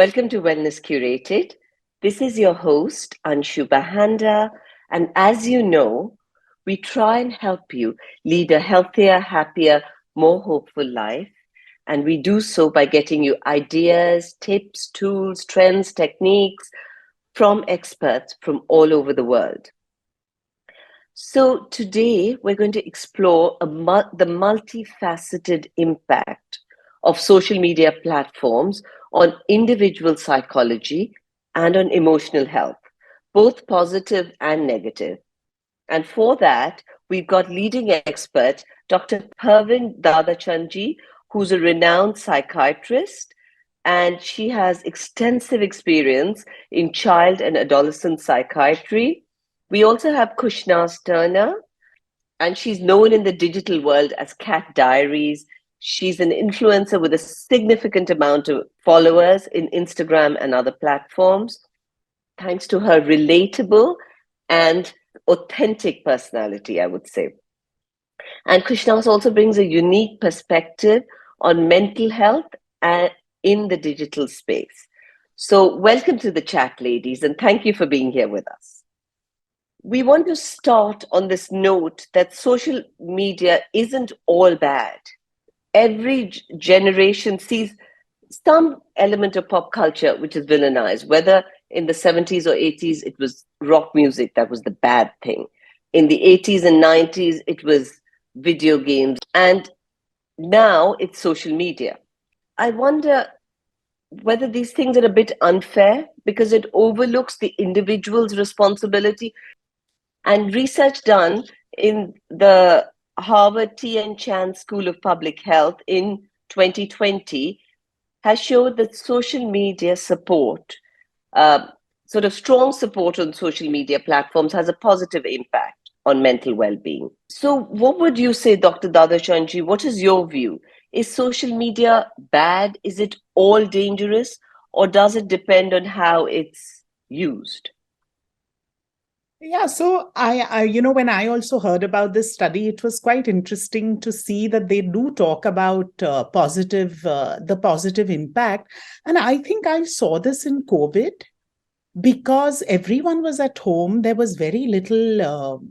Welcome to Wellness Curated. This is your host, Anshu Bahanda. And as you know, we try and help you lead a healthier, happier, more hopeful life. And we do so by getting you ideas, tips, tools, trends, techniques from experts from all over the world. So today we're going to explore the multifaceted impact of social media platforms on individual psychology and on emotional health, both positive and negative. And for that, we've got leading expert, Dr. Parvin Dadachandji, who's a renowned psychiatrist, and she has extensive experience in child and adolescent psychiatry. We also have Kushnaz Turner, and she's known in the digital world as Cat Diaries. She's an influencer with a significant amount of followers in Instagram and other platforms, thanks to her relatable and authentic personality, I would say. And Kushnaz also brings a unique perspective on mental health in the digital space. So welcome to the chat, ladies, and thank you for being here with us. We want to start on this note that social media isn't all bad. Every generation sees some element of pop culture which is villainized, whether in the 70s or 80s, it was rock music that was the bad thing. In the 80s and 90s, it was video games. And now it's social media. I wonder whether these things are a bit unfair because it overlooks the individual's responsibility. And research done in the Harvard T.N. Chan School of Public Health in 2020 has showed that social media support, sort of strong support on social media platforms, has a positive impact on mental well-being. So what would you say, Dr. Dadachandji? What is your view? Is social media bad? Is it all dangerous? Or does it depend on how it's used? Yeah, so when I also heard about this study, it was quite interesting to see that they do talk about the positive impact. And I think I saw this in COVID because everyone was at home. There was very little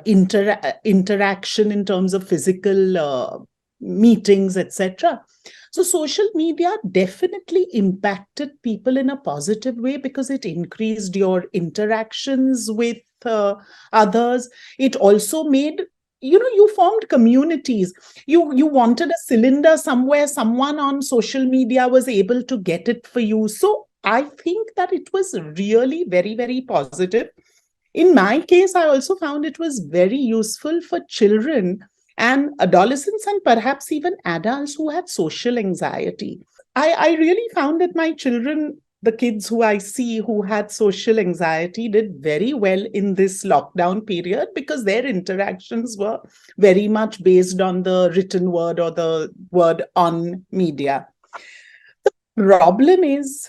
interaction in terms of physical meetings, etc. So social media definitely impacted people in a positive way because it increased your interactions with others. It also made, you formed communities. You wanted a cylinder somewhere, someone on social media was able to get it for you. So I think that it was really very, very positive. In my case, I also found it was very useful for children and adolescents and perhaps even adults who had social anxiety. I really found that my children, the kids who I see who had social anxiety, did very well in this lockdown period because their interactions were very much based on the written word or the word on media. The problem is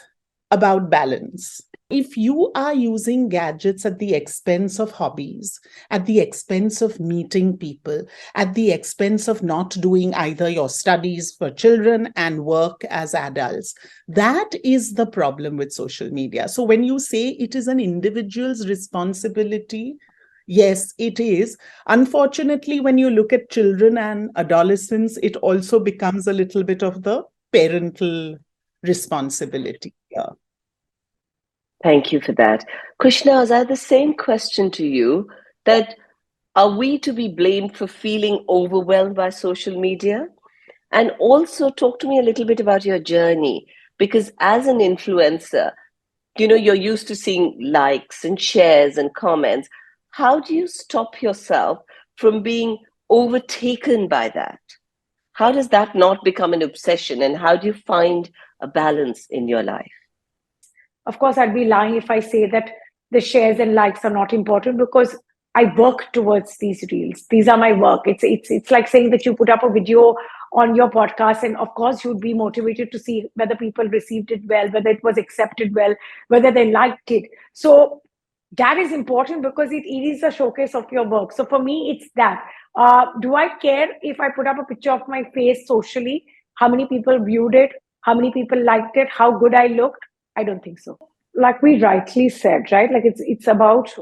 about balance. If you are using gadgets at the expense of hobbies, at the expense of meeting people, at the expense of not doing either your studies for children and work as adults, that is the problem with social media. So when you say it is an individual's responsibility, yes, it is. Unfortunately, when you look at children and adolescents, it also becomes a little bit of the parental responsibility. Yeah. Thank you for that. Kushnaz, I have the same question to you, that are we to be blamed for feeling overwhelmed by social media? And also talk to me a little bit about your journey, because as an influencer, you're used to seeing likes and shares and comments. How do you stop yourself from being overtaken by that? How does that not become an obsession? And how do you find a balance in your life? Of course, I'd be lying if I say that the shares and likes are not important because I work towards these reels. These are my work. It's like saying that you put up a video on your podcast, and of course you'd be motivated to see whether people received it well, whether it was accepted well, whether they liked it. So that is important because it is a showcase of your work. So for me, it's that. Do I care if I put up a picture of my face socially? How many people viewed it? How many people liked it? How good I looked? I don't think so. Like we rightly said, right? Like it's about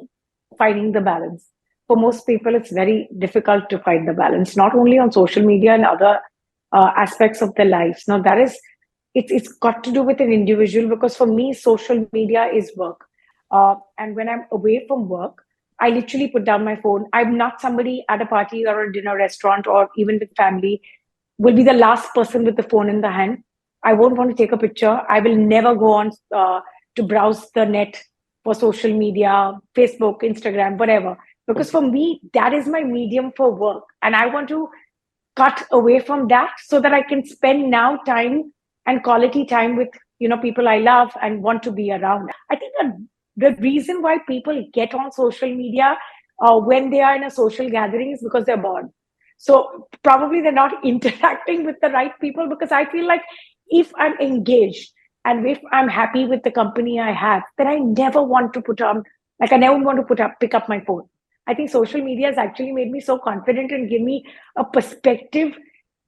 finding the balance. For most people, it's very difficult to find the balance, not only on social media and other aspects of their lives. Now, that is, it's got to do with an individual, because for me, social media is work. And when I'm away from work, I literally put down my phone. I'm not somebody at a party or a dinner restaurant or even with family will be the last person with the phone in the hand. I won't want to take a picture. I will never go on to browse the net for social media, Facebook, Instagram, whatever. Because for me, that is my medium for work. And I want to cut away from that so that I can spend now time and quality time with people I love and want to be around. I think that the reason why people get on social media when they are in a social gathering is because they're bored. So probably they're not interacting with the right people, because I feel like if I'm engaged and if I'm happy with the company I have, then I never want to I never want to pick up my phone. I think social media has actually made me so confident and give me a perspective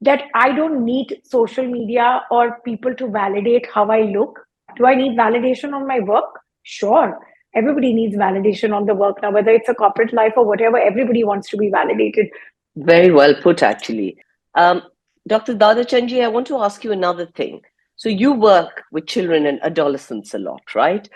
that I don't need social media or people to validate how I look. Do I need validation on my work? Sure. Everybody needs validation on the work now, whether it's a corporate life or whatever, everybody wants to be validated. Very well put, actually. Um, Dr. Dadachanji, I want to ask you another thing. So you work with children and adolescents a lot, right?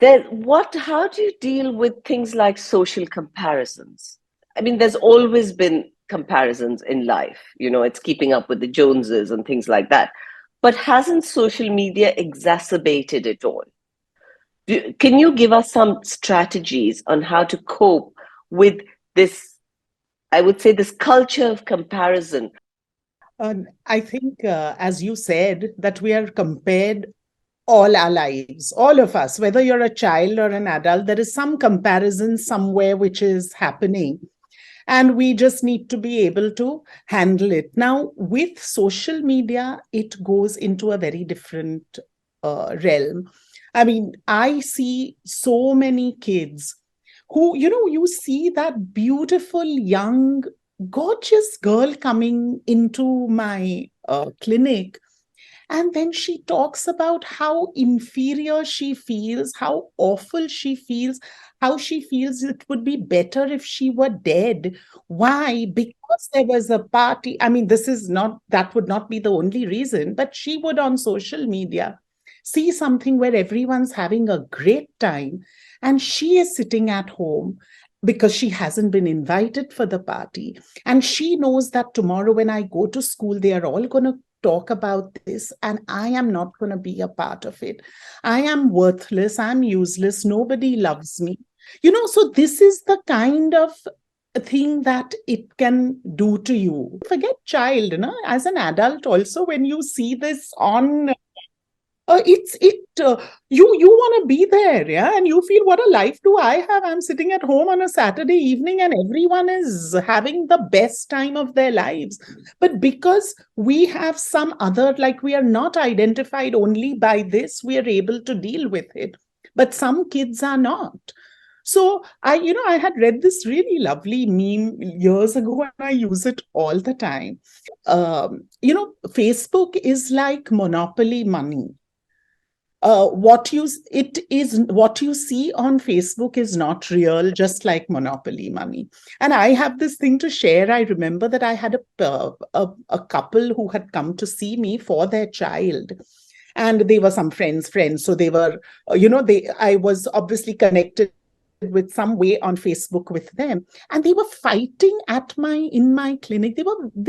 How do you deal with things like social comparisons? I mean, there's always been comparisons in life. It's keeping up with the Joneses and things like that. But hasn't social media exacerbated it all? Can you give us some strategies on how to cope with this, I would say, this culture of comparison? I think, as you said, that we are compared all our lives, all of us, whether you're a child or an adult, there is some comparison somewhere which is happening. And we just need to be able to handle it. Now, with social media, it goes into a very different realm. I mean, I see so many kids who, you see that beautiful, young, gorgeous girl coming into my clinic. And then she talks about how inferior she feels, how awful she feels, how she feels it would be better if she were dead. Why? Because there was a party. I mean, that would not be the only reason, but she would on social media see something where everyone's having a great time and she is sitting at home because she hasn't been invited for the party. And she knows that tomorrow when I go to school, they are all going to talk about this and I am not going to be a part of it. I am worthless. I'm useless. Nobody loves me. So this is the kind of thing that it can do to you. Forget child, as an adult also, when you see this on you want to be there, yeah, and you feel, what a life do I have? I'm sitting at home on a Saturday evening and everyone is having the best time of their lives. But because we have some other, like, we are not identified only by this, we are able to deal with it, but some kids are not. So I had read this really lovely meme years ago and I use it all the time. Facebook is like monopoly money. What you see on Facebook is not real, just like monopoly money. And I have this thing to share. I remember that I had a couple who had come to see me for their child, and they were some friends. So they were, I was obviously connected with some way on Facebook with them, and they were fighting in my clinic. They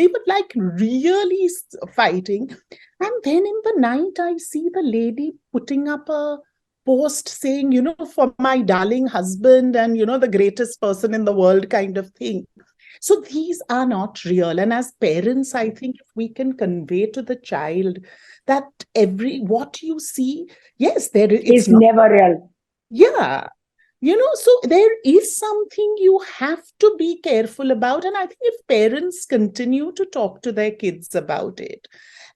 were like really fighting. And then in the night, I see the lady putting up a post saying, for my darling husband and, the greatest person in the world kind of thing. So these are not real. And as parents, I think if we can convey to the child that what you see, yes, it's not never real. Yeah. So there is something you have to be careful about. And I think if parents continue to talk to their kids about it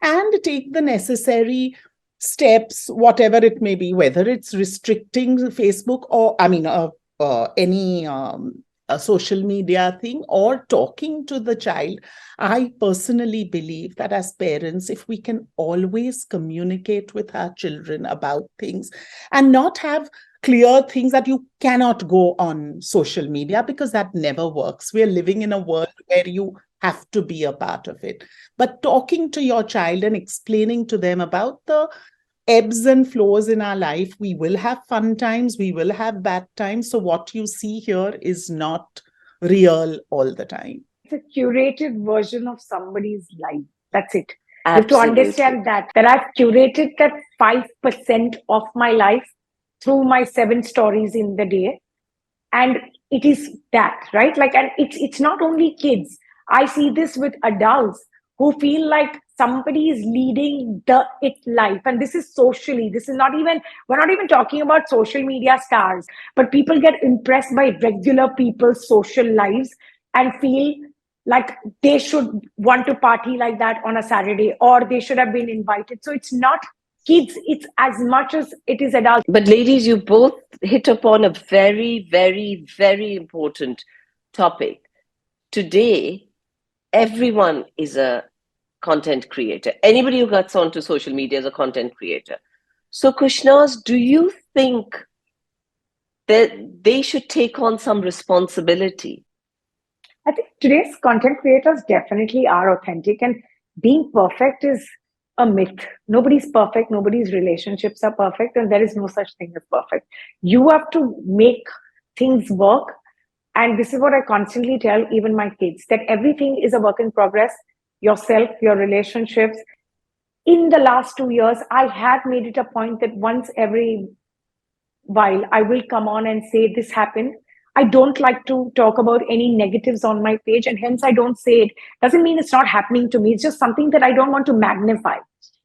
and take the necessary steps, whatever it may be, whether it's restricting Facebook or, any a social media thing or talking to the child, I personally believe that as parents, if we can always communicate with our children about things and not have clear things that you cannot go on social media, because that never works. We're living in a world where you have to be a part of it. But talking to your child and explaining to them about the ebbs and flows in our life. We will have fun times, we will have bad times. So, what you see here is not real all the time. It's a curated version of somebody's life. That's it. You have to Absolutely. understand that I've curated that 5% of my life through my 7 stories in the day. And it is that, right? Like, and it's not only kids. I see this with adults who feel like somebody is leading the it life. And this is socially, this is not even, we're not even talking about social media stars, but people get impressed by regular people's social lives and feel like they should want to party like that on a Saturday, or they should have been invited. So it's not kids, it's as much as it is adults. But ladies, you both hit upon a very, very, very important topic. Today, everyone is a content creator. Anybody who gets onto social media is a content creator. So, Krishnaz, do you think that they should take on some responsibility? I think today's content creators definitely are authentic, and being perfect is a myth. Nobody's perfect, nobody's relationships are perfect, and there is no such thing as perfect. You have to make things work. And this is what I constantly tell even my kids, that everything is a work in progress. Yourself, your relationships. In the last 2 years, I have made it a point that once every while I will come on and say this happened. I don't like to talk about any negatives on my page, and hence I don't say it. Doesn't mean it's not happening to me. It's just something that I don't want to magnify.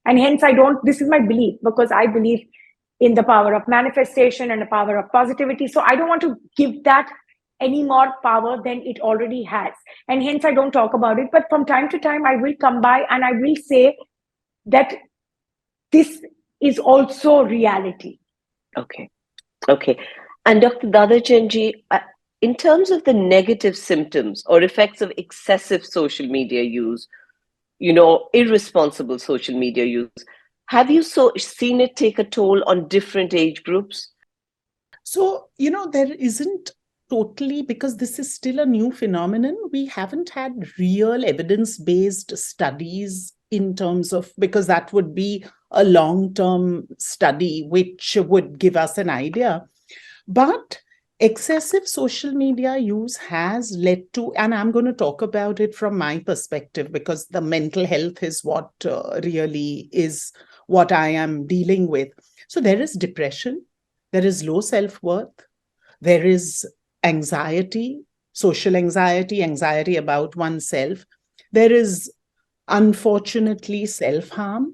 And hence I don't, this is my belief, because I believe in the power of manifestation and the power of positivity. So I don't want to give that any more power than it already has. And hence I don't talk about it. But from time to time, I will come by and I will say that this is also reality. Okay. Okay. And Dr. Dadachanji, in terms of the negative symptoms or effects of excessive social media use, irresponsible social media use, have you seen it take a toll on different age groups? So, there isn't totally, because this is still a new phenomenon. We haven't had real evidence-based studies in terms of, because that would be a long-term study, which would give us an idea. But excessive social media use has led to, and I'm going to talk about it from my perspective, because the mental health is what really is what I am dealing with. So there is depression, there is low self-worth, there is anxiety, social anxiety, anxiety about oneself. There is, unfortunately, self-harm.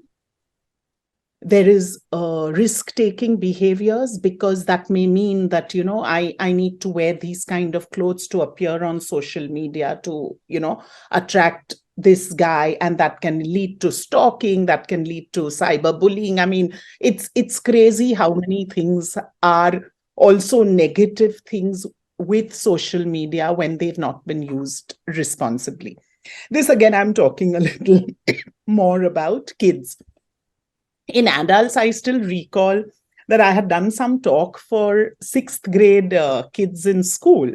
There is risk-taking behaviors, because that may mean that, I need to wear these kind of clothes to appear on social media to, attract this guy, and that can lead to stalking, that can lead to cyberbullying. I mean, it's crazy how many things are also negative things with social media when they've not been used responsibly. This, again, I'm talking a little more about kids. In adults, I still recall that I had done some talk for 6th grade kids in school.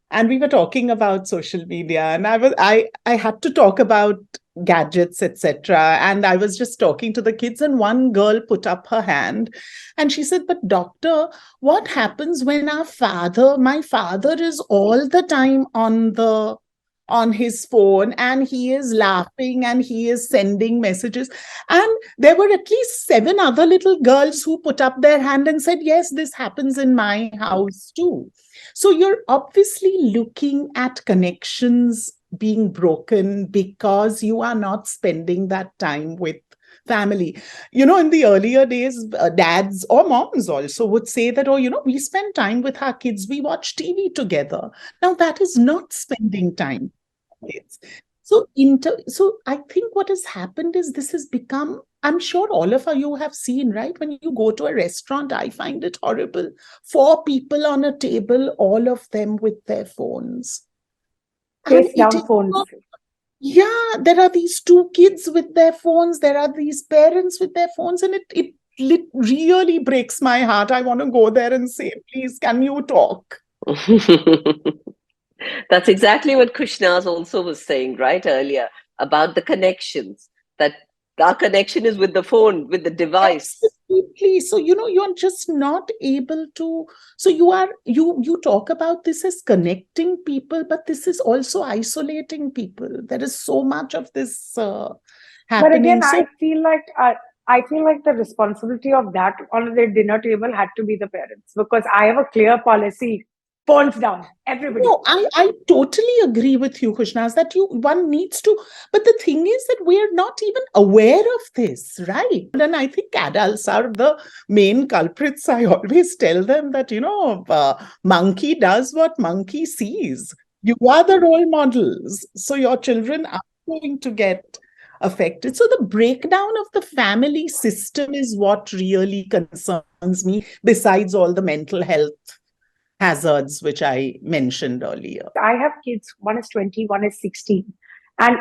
And we were talking about social media, and I had to talk about gadgets, etc. And I was just talking to the kids, and one girl put up her hand and she said, "But doctor, what happens when my father is all the time on his phone, and he is laughing and he is sending messages?" And there were at least 7 other little girls who put up their hand and said, "Yes, this happens in my house too." So you're obviously looking at connections being broken because you are not spending that time with family. In the earlier days, dads or moms also would say that, "Oh, we spend time with our kids, we watch TV together." Now, that is not spending time with kids. So I think what has happened is this has become, I'm sure all of you have seen, right? When you go to a restaurant, I find it horrible. 4 people on a table, all of them with their phones. And Face it down is, phones. yeah, there are these 2 kids with their phones, there are these parents with their phones, and it really breaks my heart. I want to go there and say, please, can you talk? That's exactly what Krishna's also was saying right earlier about the connections, that our connection is with the phone, with the device. Absolutely. So, you're just not able to. So you talk about this as connecting people, but this is also isolating people. There is so much of this But happening. again, So I feel like the responsibility of that on the dinner table had to be the parents, because I have a clear policy: phones down, everybody. no, I totally agree with you, Kushnas, that one needs to, but the thing is that we're not even aware of this, right? And I think adults are the main culprits. I always tell them that, monkey does what monkey sees. You are the role models. So your children are going to get affected. So the breakdown of the family system is what really concerns me, besides all the mental health hazards which I mentioned earlier. I have kids, one is 20, one is 16. And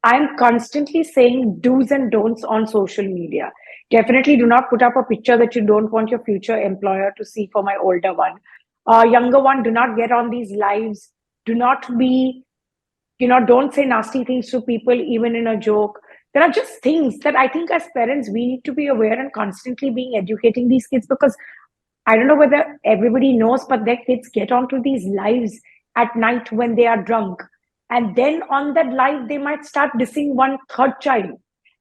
I'm constantly saying do's and don'ts on social media. Definitely do not put up a picture that you don't want your future employer to see for my older one. Younger one, do not get on these lives. Do not be, don't say nasty things to people, even in a joke. There are just things that I think as parents, we need to be aware and constantly being educating these kids, because I don't know whether everybody knows, but their kids get onto these lives at night when they are drunk. And then on that live, they might start dissing one third child.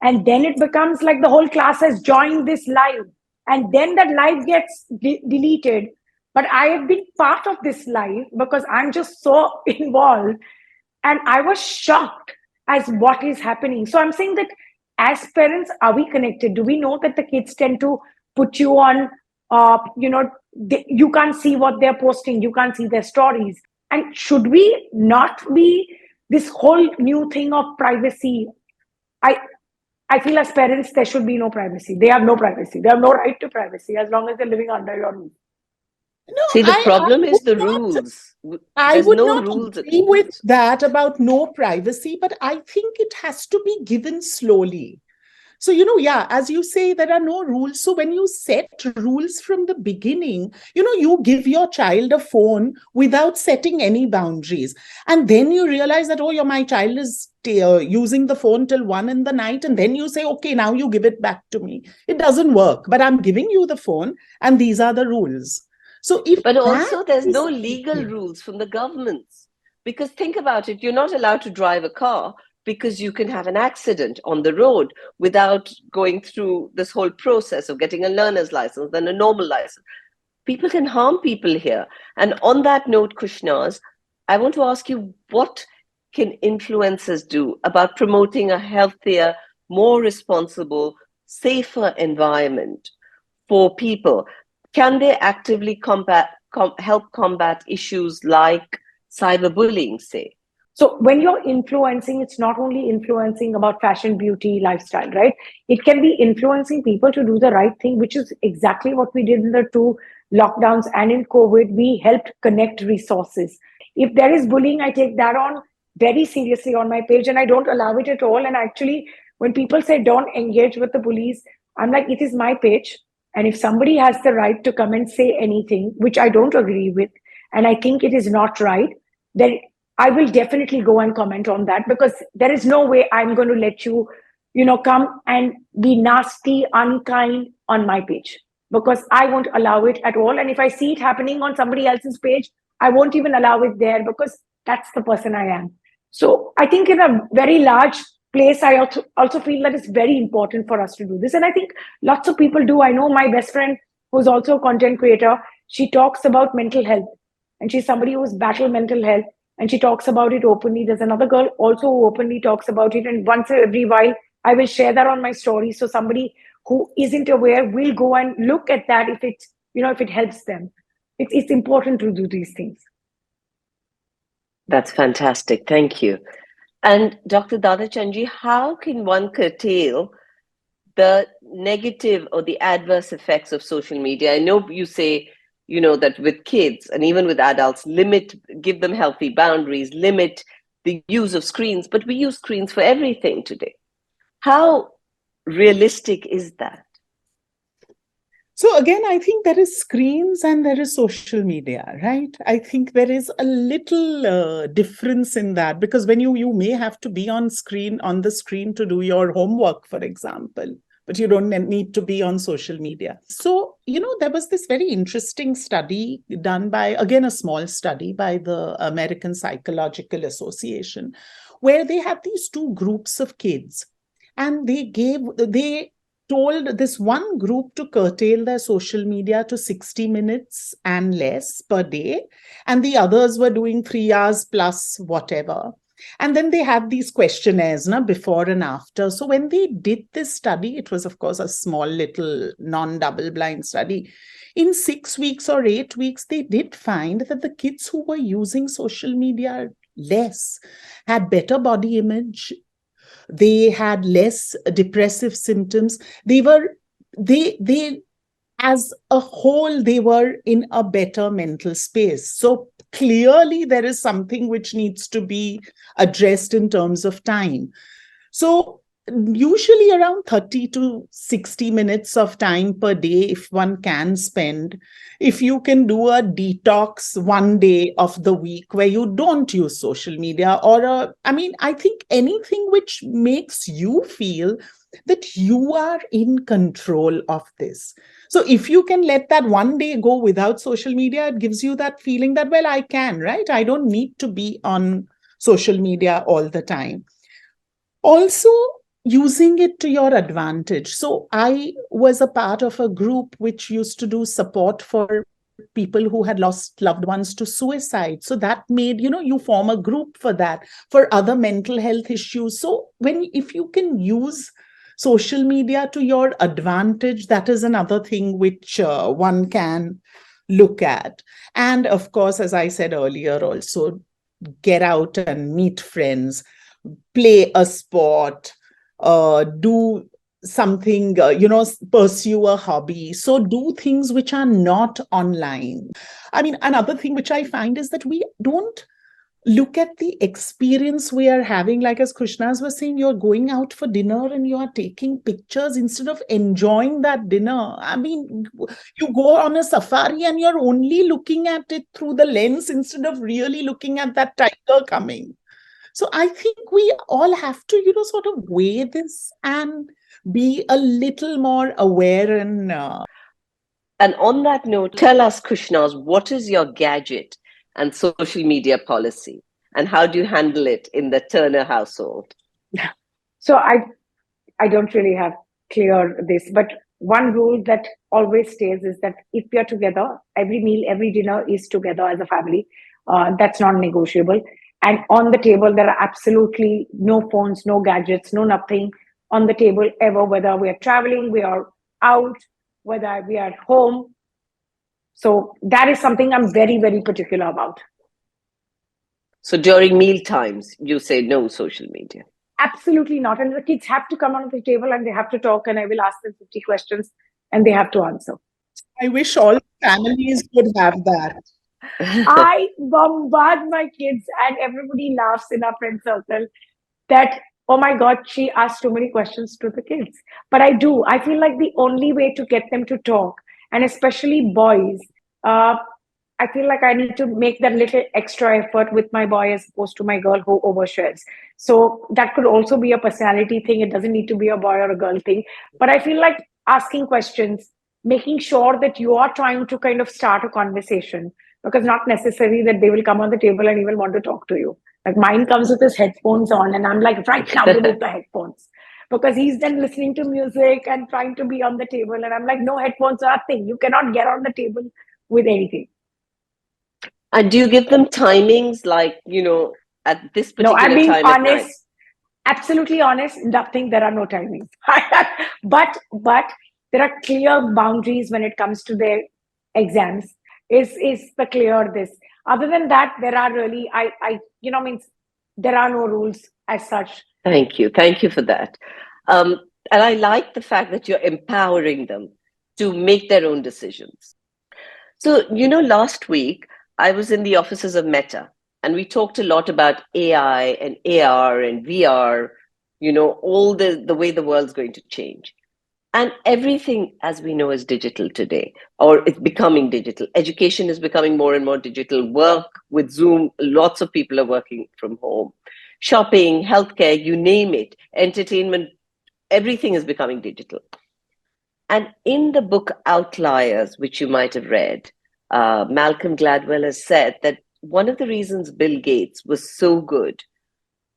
And then it becomes like the whole class has joined this live. And then that live gets deleted. But I have been part of this live because I'm just so involved. And I was shocked as what is happening. So I'm saying that as parents, are we connected? Do we know that the kids tend to put you on, you can't see what they're posting, you can't see their stories? And should we not be this whole new thing of privacy? I I feel as parents, there should be no privacy. They have no privacy. They have no right to privacy as long as they're living under your roof. No, See, the problem is the rules. I There's would no not rules at agree the with moment. that about no privacy, but I think it has to be given slowly. So, yeah, as you say, there are no rules. So, when you set rules from the beginning, you give your child a phone without setting any boundaries. And then you realize that, oh, my child is using the phone till 1 in the night. And then you say, okay, now you give it back to me. It doesn't work, but I'm giving you the phone and these are the rules. So, if But that also, there's is no legal rules from the governments. Because think about it, you're not allowed to drive a car because you can have an accident on the road without going through this whole process of getting a learner's license, then a normal license. People can harm people here. And on that note, Kushnaz, I want to ask you, what can influencers do about promoting a healthier, more responsible, safer environment for people? Can they actively help combat issues like cyberbullying, say? So when you're influencing, it's not only influencing about fashion, beauty, lifestyle, right? It can be influencing people to do the right thing, which is exactly what we did in the 2 lockdowns and in COVID. We helped connect resources. If there is bullying, I take that on very seriously on my page and I don't allow it at all. And actually, when people say don't engage with the bullies, I'm like, it is my page. And if somebody has the right to come and say anything, which I don't agree with, and I think it is not right, then I will definitely go and comment on that, because there is no way I'm going to let you, come and be nasty, unkind on my page, because I won't allow it at all. And if I see it happening on somebody else's page, I won't even allow it there, because that's the person I am. So I think in a very large place, I also feel that it's very important for us to do this. And I think lots of people do. I know my best friend, who's also a content creator, she talks about mental health. And she's somebody who's battled mental health and she talks about it openly. There's another girl also who openly talks about it. And once every while, I will share that on my story. So somebody who isn't aware will go and look at that if it, if it helps them. It's important to do these things. That's fantastic. Thank you. And Dr. Dadachanji, how can one curtail the negative or the adverse effects of social media? I know you say, that with kids and even with adults, give them healthy boundaries, limit the use of screens, but we use screens for everything today. How realistic is that? So again, I think there is screens and there is social media, right? I think there is a little difference in that, because when you may have to be on the screen to do your homework, for example, but you don't need to be on social media. So, there was this very interesting study done by, again, a small study by the American Psychological Association, where they had these two groups of kids, and they told this one group to curtail their social media to 60 minutes and less per day, and the others were doing 3 hours plus whatever. And then they had these questionnaires, before and after. So when they did this study, it was, of course, a small little non-double blind study. In 6 weeks or 8 weeks, they did find that the kids who were using social media less had better body image, they had less depressive symptoms, they as a whole, they were in a better mental space. So clearly there is something which needs to be addressed in terms of time. So usually around 30 to 60 minutes of time per day, if one can spend, if you can do a detox one day of the week where you don't use social media, or I think anything which makes you feel that you are in control of this. So if you can let that one day go without social media, it gives you that feeling that, well, I can, right? I don't need to be on social media all the time. Also, using it to your advantage. So I was a part of a group which used to do support for people who had lost loved ones to suicide. So that made, you form a group for that, for other mental health issues. So if you can use social media to your advantage, that is another thing which one can look at. And of course, as I said earlier, also get out and meet friends, play a sport, do something, pursue a hobby. So do things which are not online. Another thing which I find is that we don't look at the experience we are having. Like as Krishna's was saying, you're going out for dinner and you are taking pictures instead of enjoying that dinner. You go on a safari and you're only looking at it through the lens instead of really looking at that tiger coming. So I think we all have to, sort of weigh this and be a little more aware. And on that note, tell us, Krishnas, what is your gadget and social media policy? And how do you handle it in the Turner household? So I don't really have clear this, but one rule that always stays is that if we are together, every meal, every dinner is together as a family. That's non-negotiable. And on the table, there are absolutely no phones, no gadgets, no nothing on the table ever, whether we are traveling, we are out, whether we are at home. So that is something I'm very, very particular about. So during meal times, you say no social media? Absolutely not. And the kids have to come on the table and they have to talk, and I will ask them 50 questions and they have to answer. I wish all families would have that. I bombard my kids and everybody laughs in our friend circle that, oh my God, she asked too many questions to the kids. But I do. I feel like the only way to get them to talk, and especially boys, I feel like I need to make that little extra effort with my boy as opposed to my girl who overshares. So that could also be a personality thing. It doesn't need to be a boy or a girl thing. But I feel like asking questions, making sure that you are trying to kind of start a conversation, because not necessary that they will come on the table and even want to talk to you. Like mine comes with his headphones on, and I'm like, right now, remove the headphones. Because he's then listening to music and trying to be on the table. And I'm like, no headphones or nothing. You cannot get on the table with anything. And do you give them timings like, at this particular No, I'm being time honest, at night? absolutely honest, nothing, there are no timings. but there are clear boundaries when it comes to their exams. Is the clear this. Other than that, there are really, means there are no rules. as such. Thank you. Thank you for that. And I like the fact that you're empowering them to make their own decisions. So, last week I was in the offices of Meta and we talked a lot about AI and AR and VR, all the way the world's going to change. And everything, as we know, is digital today, or it's becoming digital. Education is becoming more and more digital. Work with Zoom, lots of people are working from home. Shopping, healthcare, you name it, entertainment, everything is becoming digital. And in the book Outliers, which you might have read, Malcolm Gladwell has said that one of the reasons Bill Gates was so good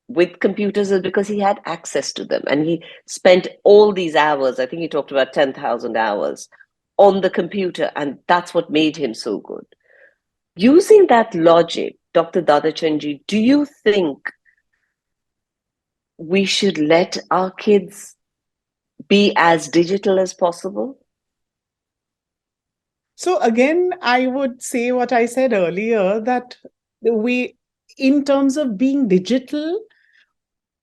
with computers is because he had access to them. And he spent all these hours, I think he talked about 10,000 hours, on the computer. And that's what made him so good. Using that logic, Dr. Dadachanji, do you think we should let our kids be as digital as possible? So again, I would say what I said earlier, that in terms of being digital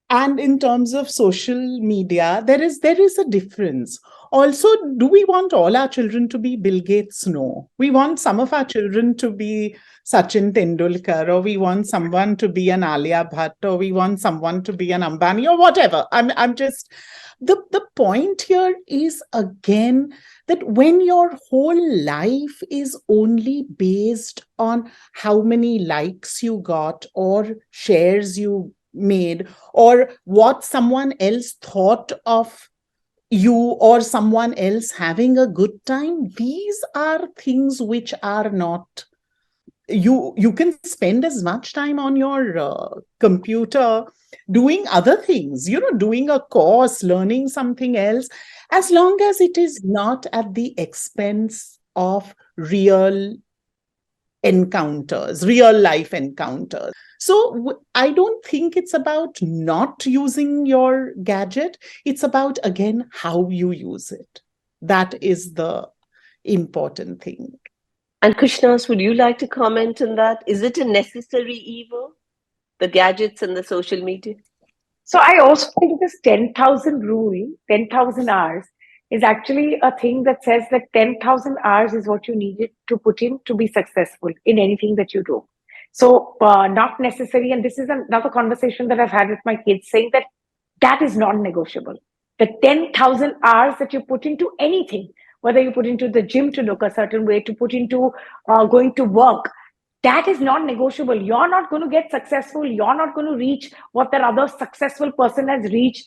and in terms of social media, there is a difference. Also, do we want all our children to be Bill Gates? No. We want some of our children to be Sachin Tendulkar, or we want someone to be an Alia Bhatt, or we want someone to be an Ambani, or whatever. I'm just, the point here is, again, that when your whole life is only based on how many likes you got or shares you made, or what someone else thought of you, or someone else having a good time, these are things which are not, you can spend as much time on your computer doing other things, doing a course, learning something else, as long as it is not at the expense of real life encounters. So I don't think it's about not using your gadget. It's about, again, how you use it. That is the important thing. And Krishnas, would you like to comment on that? Is it a necessary evil, the gadgets and the social media? So I also think this 10,000 rule, 10,000 hours, is actually a thing that says that 10,000 hours is what you needed to put in to be successful in anything that you do. So not necessary. And this is another conversation that I've had with my kids, saying that that is non-negotiable. The 10,000 hours that you put into anything, whether you put into the gym to look a certain way, to put into going to work, that is non-negotiable. You're not going to get successful. You're not going to reach what that other successful person has reached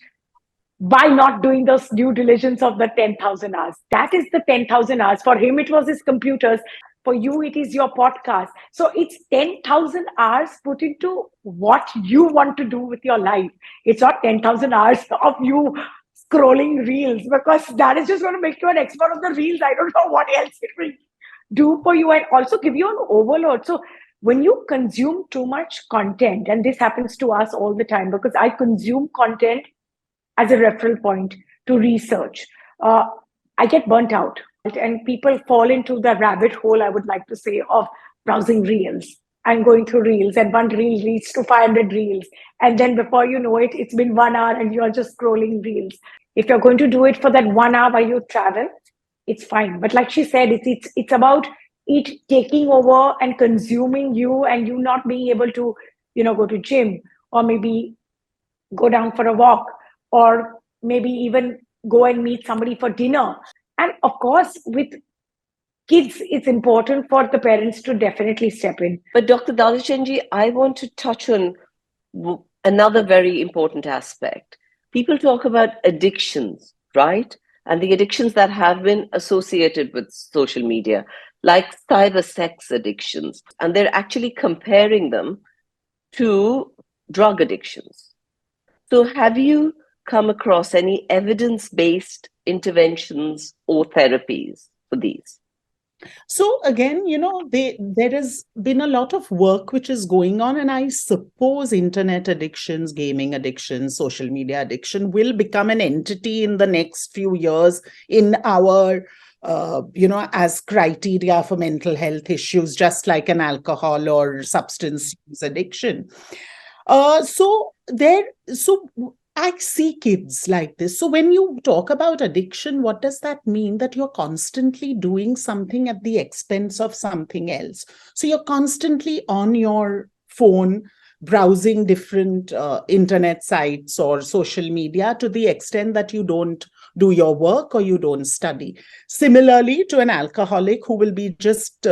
by not doing those due diligence of the 10,000 hours. That is the 10,000 hours. For him, it was his computers. For you, it is your podcast. So it's 10,000 hours put into what you want to do with your life. It's not 10,000 hours of you scrolling reels, because that is just going to make you an expert of the reels. I don't know what else it will do for you, and also give you an overload. So when you consume too much content, and this happens to us all the time, because I consume content as a referral point to research, I get burnt out, and people fall into the rabbit hole, I would like to say, of browsing reels and going through reels, and one reel leads to 500 reels, and then before you know it, it's been 1 hour and you're just scrolling reels. If you're going to do it for that 1 hour while you travel, it's fine. But like she said, it's about it taking over and consuming you, and you not being able to, go to gym, or maybe go down for a walk, or maybe even go and meet somebody for dinner. And of course, with kids, it's important for the parents to definitely step in. But Dr. Dalachanji, I want to touch on another very important aspect. People talk about addictions, right? And the addictions that have been associated with social media, like cyber sex addictions. And they're actually comparing them to drug addictions. So have you come across any evidence-based interventions or therapies for these? So again, there has been a lot of work which is going on, and I suppose internet addictions, gaming addictions, social media addiction will become an entity in the next few years in our, as criteria for mental health issues, just like an alcohol or substance use addiction. So I see kids like this. So when you talk about addiction, what does that mean? That you're constantly doing something at the expense of something else. So you're constantly on your phone, browsing different internet sites or social media to the extent that you don't do your work or you don't study. Similarly, to an alcoholic who will be just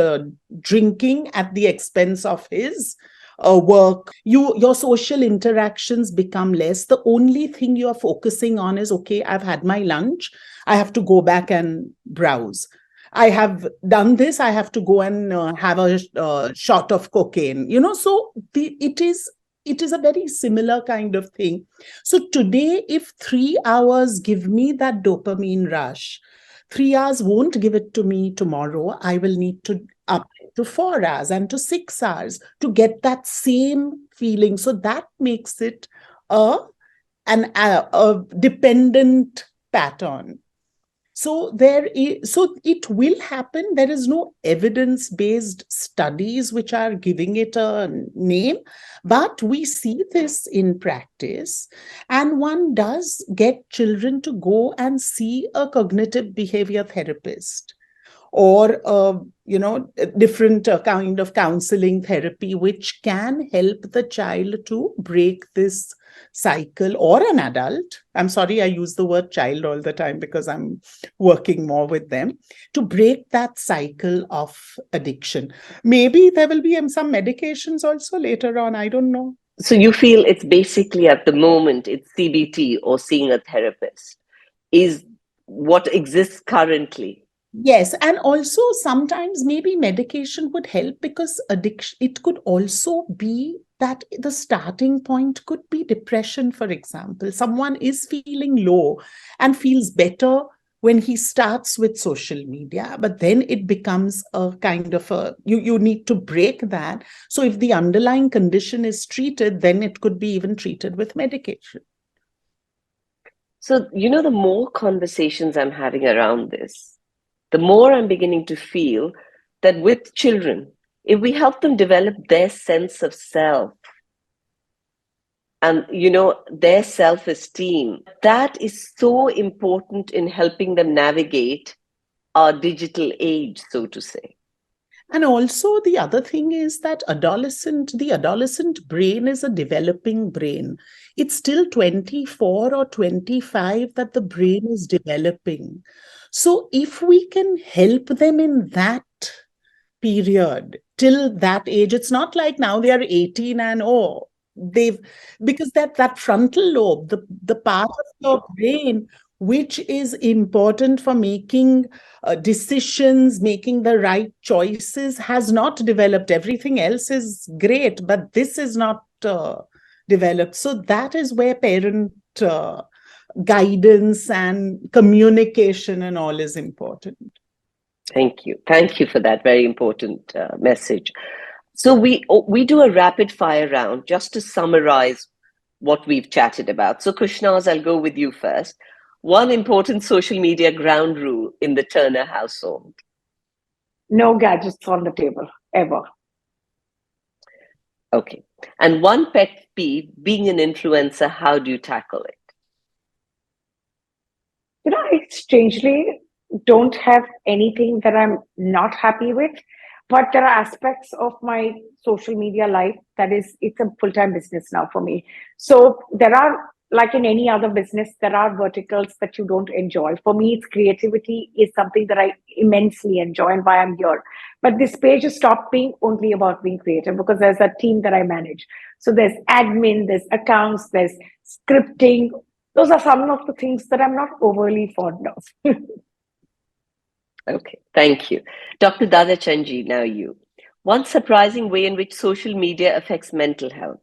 drinking at the expense of his work, your social interactions become less. The only thing you are focusing on is, okay, I've had my lunch, I have to go back and browse. I have done this, I have to go and have a shot of cocaine. So it is a very similar kind of thing. So today, if 3 hours give me that dopamine rush, 3 hours won't give it to me tomorrow. I will need to up to 4 hours and to 6 hours to get that same feeling. So that makes it a a dependent pattern. So it will happen. There is no evidence-based studies which are giving it a name, but we see this in practice. And one does get children to go and see a cognitive behavior therapist, or a different kind of counseling therapy, which can help the child to break this cycle, or an adult. I'm sorry, I use the word child all the time because I'm working more with them, to break that cycle of addiction. Maybe there will be some medications also later on, I don't know. So you feel it's basically at the moment, it's CBT or seeing a therapist is what exists currently. Yes, and also sometimes maybe medication would help, because addiction, it could also be that the starting point could be depression, for example. Someone is feeling low and feels better when he starts with social media, but then it becomes a kind of you need to break that. So if the underlying condition is treated, then it could be even treated with medication. So, the more conversations I'm having around this, the more I'm beginning to feel that with children, if we help them develop their sense of self and, their self-esteem, that is so important in helping them navigate our digital age, so to say. And also the other thing is that the adolescent brain is a developing brain. It's still 24 or 25 that the brain is developing. So if we can help them in that period till that age, it's not like now they are 18 and because that frontal lobe, the part of your brain which is important for making decisions, making the right choices, has not developed. Everything else is great, but this is not developed. So that is where parent guidance and communication and all is important. Thank you. Thank you for that very important message. So we do a rapid fire round just to summarize what we've chatted about. So Kushnaz, I'll go with you first. One important social media ground rule in the Turner household. No gadgets on the table, ever. Okay. And one pet peeve, being an influencer, how do you tackle it? I strangely don't have anything that I'm not happy with, but there are aspects of my social media life that it's a full-time business now for me. So there are, like in any other business, there are verticals that you don't enjoy. For me, it's creativity is something that I immensely enjoy and why I'm here. But this page has stopped being only about being creative, because there's a team that I manage. So there's admin, there's accounts, there's scripting. Those are some of the things that I'm not overly fond of. Okay, thank you. Dr. Dada Chanji, now you. One surprising way in which social media affects mental health?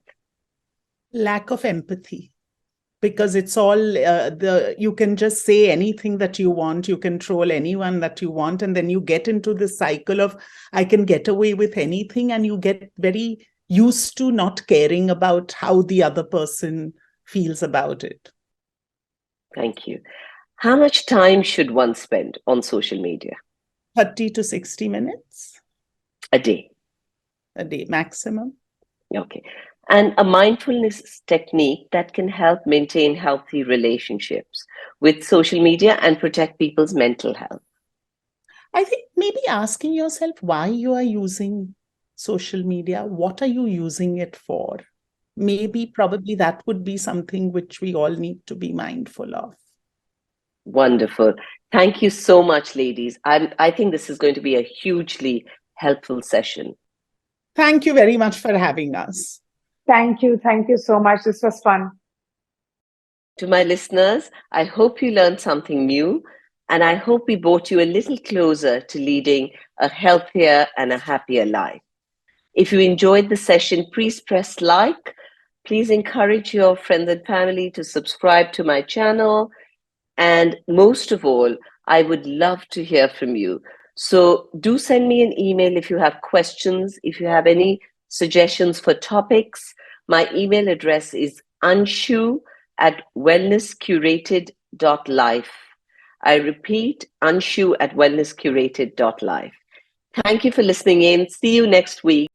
Lack of empathy. Because it's all you can just say anything that you want, you can troll anyone that you want, and then you get into this cycle of I can get away with anything, and you get very used to not caring about how the other person feels about it. Thank you. How much time should one spend on social media? 30 to 60 minutes. A day? A day maximum. Okay. and a mindfulness technique that can help maintain healthy relationships with social media and protect people's mental health. I think maybe asking yourself why you are using social media, what are you using it for? Maybe, probably that would be something which we all need to be mindful of. Wonderful. Thank you so much, ladies. I think this is going to be a hugely helpful session. Thank you very much for having us. Thank you. Thank you so much. This was fun. To my listeners, I hope you learned something new, and I hope we brought you a little closer to leading a healthier and a happier life. If you enjoyed the session, please press like. Please encourage your friends and family to subscribe to my channel. And most of all, I would love to hear from you. So do send me an email if you have questions, if you have any suggestions for topics. My email address is anshu@wellnesscurated.life. I repeat, anshu@wellnesscurated.life. Thank you for listening in. See you next week.